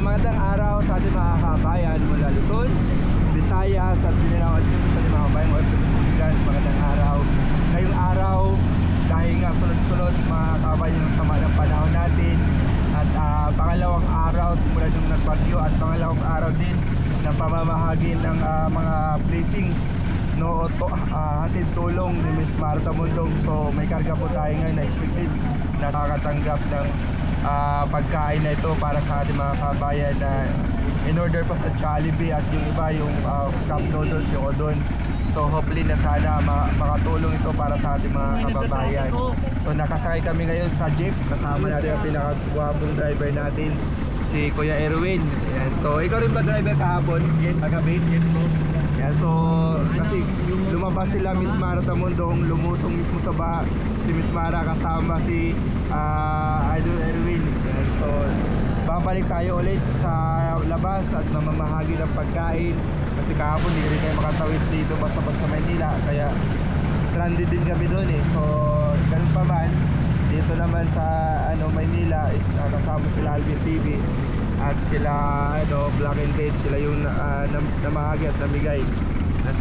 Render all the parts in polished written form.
magandang araw sa ating mga kabayan mula Luzon, Visayas at Mindanao at siyempre sa ating mga kabayan mga magandang araw. Ngayong araw, dahil nga sunod-sunod mga kabayan yung sama ng panahon natin at pangalawang araw simula nung nagbagyo at pangalawang araw din ng pamamahagi ng mga blessings, no, hatid tulong ni Miss Martha Mundong. So may karga po tayo ngayon na expected na makakatanggap ng pagkain na ito para sa ating mga kabayan na in order pa sa Jollibee at yung iba yung cup noodles yung odon. So hopefully na sana makatulong ito para sa ating mga kababayan. So nakasakay kami ngayon sa jeep, kasama natin ang pinakagwapong driver natin, si Kuya Erwin. Ayan. So ikaw rin ba driver kahapon? Yes, kagabi? Yes po. Ayan, so kasi lumabas sila Miss Martha Mundong, lumusong mismo sa baha si Miss Mara kasama si Idol Erwin. Ayan, so babalik tayo ulit sa labas at mamamahagi ng pagkain kasi kahapon hindi rin kayo makatawid dito basta-basta Maynila, kaya stranded din kami doon eh. So ganun pa man, dito naman sa Maynila is kasama sila Alvin TV at sila Black and Dead, sila yung namahagi at namigay.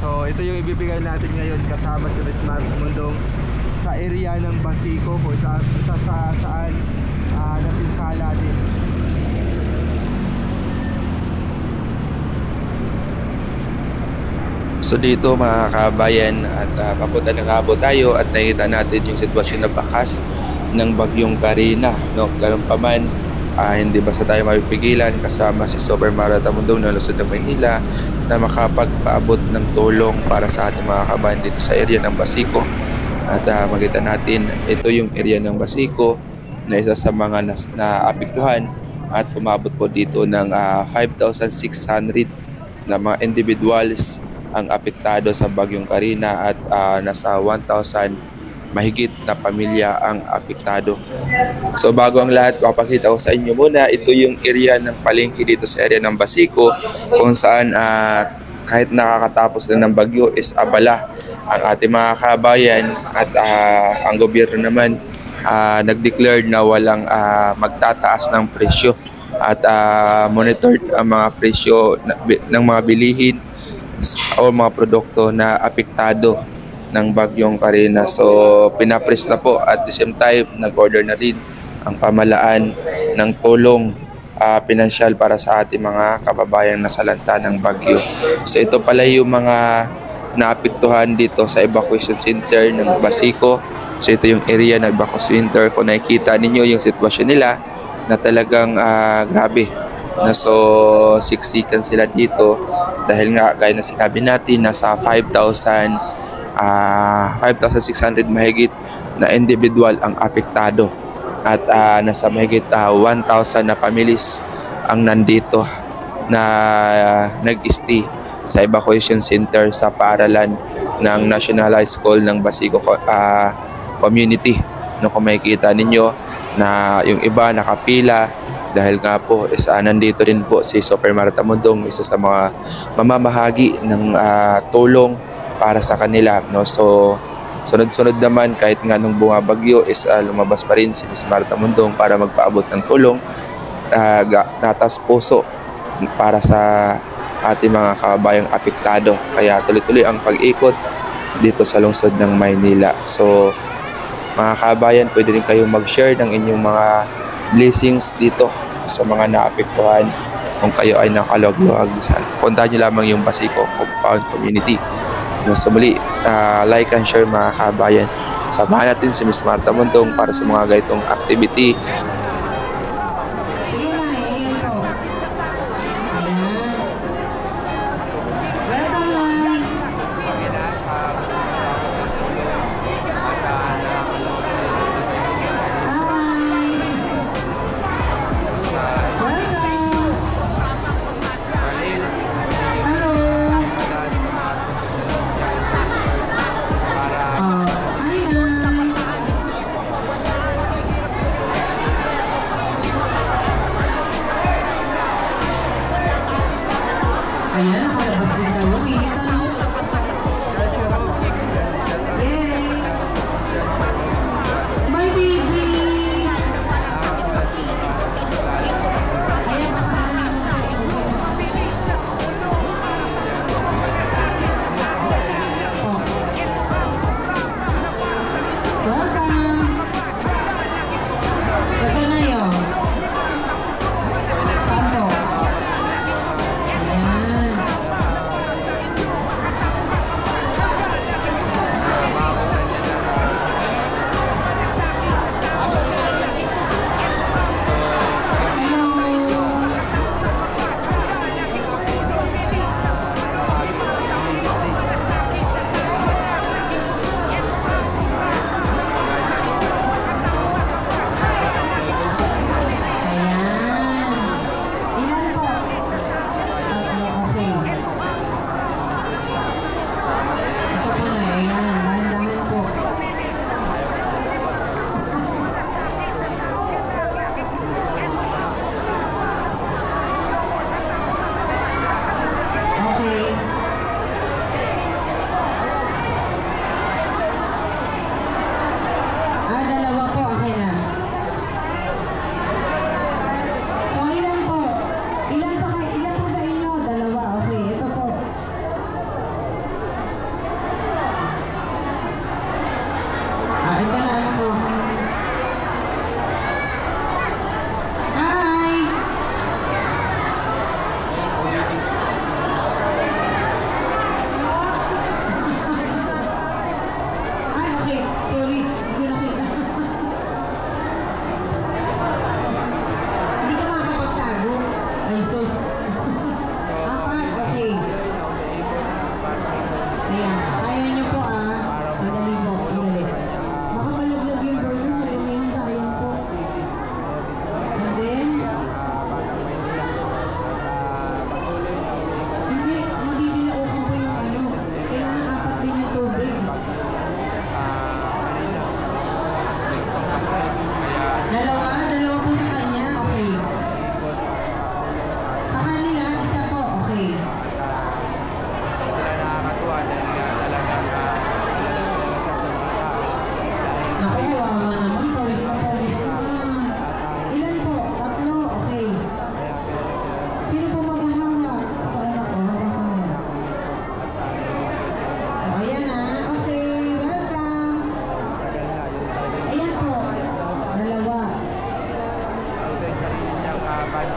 So ito yung ibibigay natin ngayon kasama si Miss Martha Mundong sa area ng Basico po, saan napinsala din. So dito mga kabayan at papunta na nga po tayo at nakita natin yung sitwasyon na bakas ng bagyong Karina, no? Ganun pa man, hindi basta tayo mapipigilan kasama si Super Martha Mundong na Luzon ng Maynila na makapagpaabot ng tulong para sa ating mga kabayan dito sa area ng Basico. At makita natin, ito yung area ng Basico na isa sa mga naapektuhan at umabot po dito ng 5,600 na mga individuals ang apektado sa bagyong Karina at nasa 1,000 mahigit na pamilya ang apektado. So bago ang lahat, papakita ko sa inyo muna, ito yung area ng palengke dito sa area ng Basico kung saan kahit nakakatapos na ng bagyo is abala ang ating mga kabayan at ang gobyerno naman nag-declare na walang magtataas ng presyo at monitored ang mga presyo ng mga bilihin o mga produkto na apektado ng bagyong Karina. So pinapres na po at the same time nag-order na rin ang pamahalaan ng tulong pinansyal para sa ating mga kababayang nasalanta ng bagyo. So ito pala yung mga naapektuhan dito sa evacuation center ng Basico. So ito yung area ng evacuation center. Kung nakikita ninyo yung sitwasyon nila na talagang grabe. So siksikan sila dito dahil nga gaya na sinabi natin nasa 5,600 mahigit na individual ang apektado at nasa mahigit 1,000 na families ang nandito na nag-stay sa evacuation center sa paaralan ng National High School ng Basico Community. Kung makikita ninyo na yung iba nakapila dahil nga po nandito rin po si Super Martha Mundong, isa sa mga mamamahagi ng tulong para sa kanila, no? So sunod-sunod naman kahit nga nung bumabagyo lumabas pa rin si Miss Martha Mundong para magpaabot ng tulong natas puso para sa ating mga kababayang apektado. Kaya tuloy-tuloy ang pag-ikot dito sa lungsod ng Maynila. So mga kabayan, pwede rin kayong mag-share ng inyong mga blessings dito sa mga naapektuhan. Kung kayo ay nakalog-log, puntahan nyo lamang yung Basico Compound Community. So muli, like and share mga kabayan. Samahan natin si Miss Martha Mundong para sa mga ganitong activity. Ayan, palabas din daw. Yes. My baby. Ayan,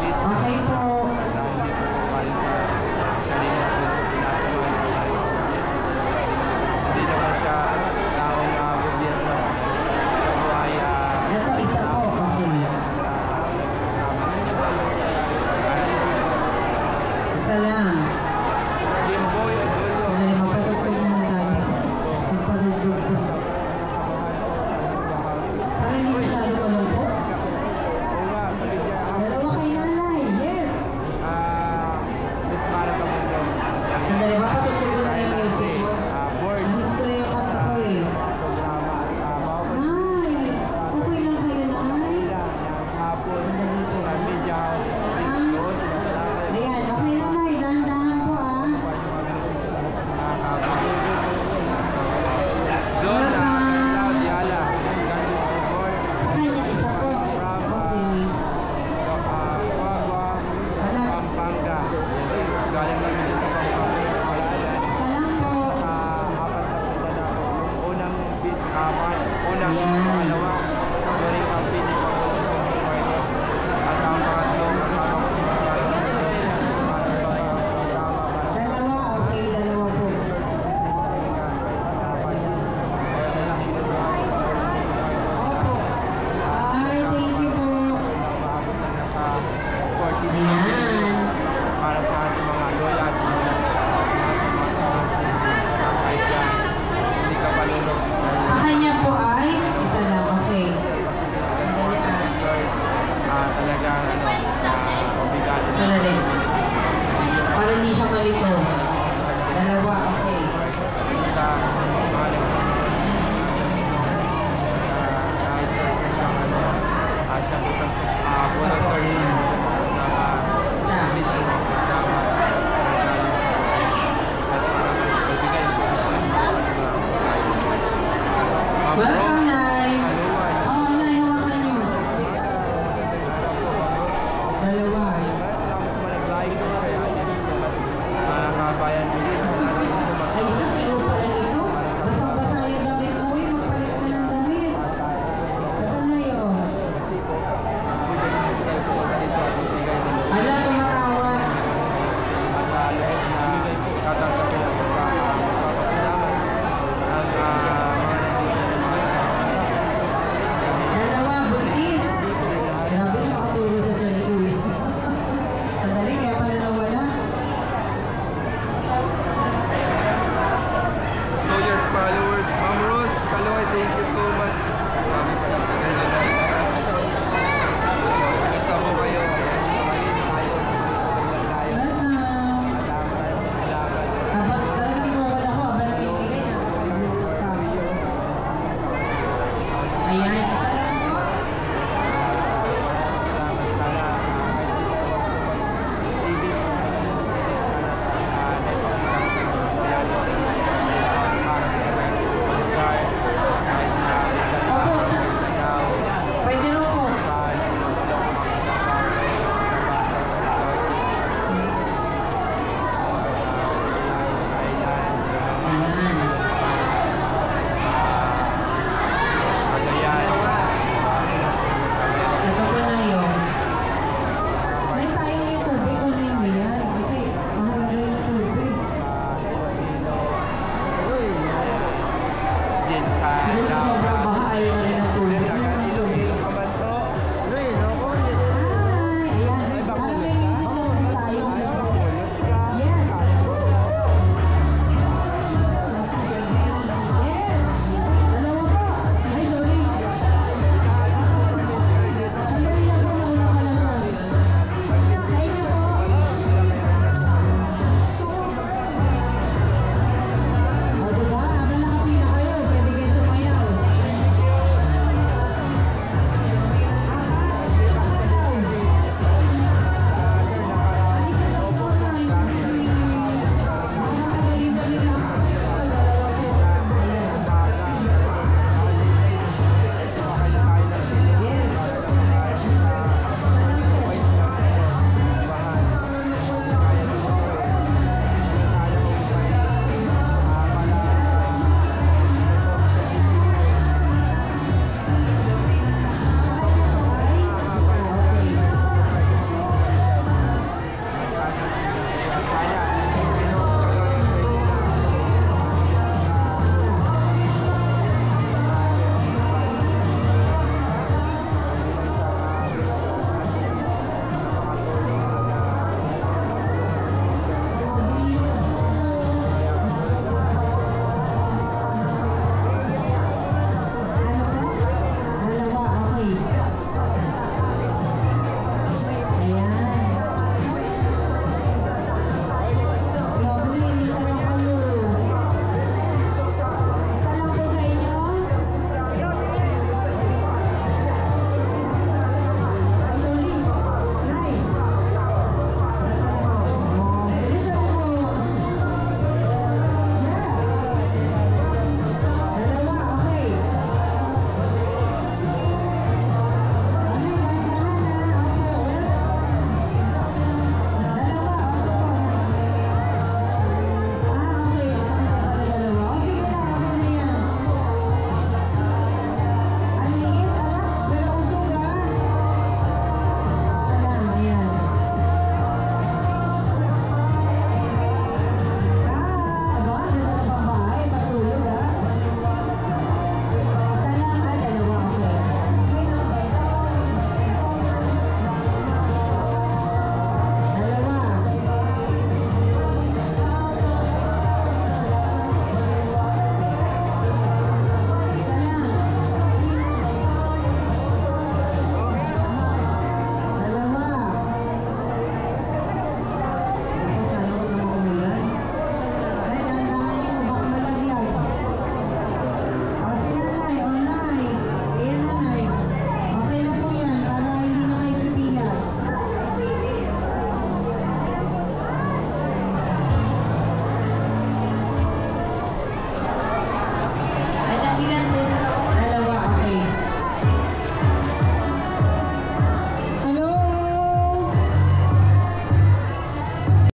legit. Okay po. Na hindi po kaya sa kanina po sa pinatuloy po kaya sa hindi naman siya taong gobyerno. Pero ay Ito, isa po. Okay. Isa lang. Jimboy Odolio. Sandali, magpatugtog muna tayo. Magpatugtog po. Parang hindi masyado malungkot. Oo nga, sa Lidya Dalawa kay nanay. Yes. Miss Mara Tamundo. Sandali, magpatugtog na yung music mo. Board. Miss ko na yung kanta ko eh. Programa at Ay, okay lang kayo na ay. hapon sa Media House Express doon. Ayan, okay lang ay. Dahan-dahan po ah. Doon na Carlao Diala. Gandis before. Kanya isa po. From Okay. Guagua, Pampanga. Galing lang dito sa Pampanga. Isa lang po. Apat na pagdala ko. Unang unang Yan. pangalawa during campaign ni Pangulong Marcos. At ang pangatlo kasama ko si Mas Dalawa, okay. Dalawa po. Opo. Ay, thank you po. Ayan. Para sa ating mga lola at mga sawang sumisid. Kahit yan, hindi ka palulog. Sa kanya po ay isa lang. Okay. Sa sector, talagang obligado Sandali.